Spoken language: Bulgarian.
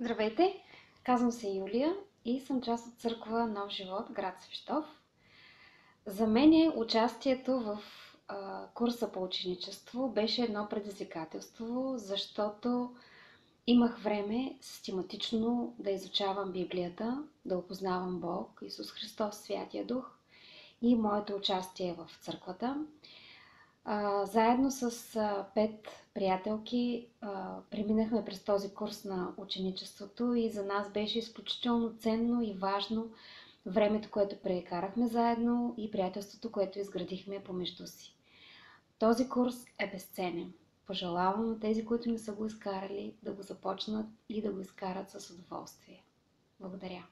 Здравейте! Казвам се Юлия и съм част от църква Нов живот, град Свищов. За мен участието в курса по ученичество беше едно предизвикателство, защото имах време систематично да изучавам Библията, да опознавам Бог, Исус Христос, Святия Дух и моето участие в църквата. Заедно с 5 приятелки преминахме през този курс на ученичеството и за нас беше изключително ценно и важно времето, което прекарахме заедно и приятелството, което изградихме помежду си. Този курс е безценен. Пожелавам на тези, които не са го изкарали, да го започнат и да го изкарат с удоволствие. Благодаря!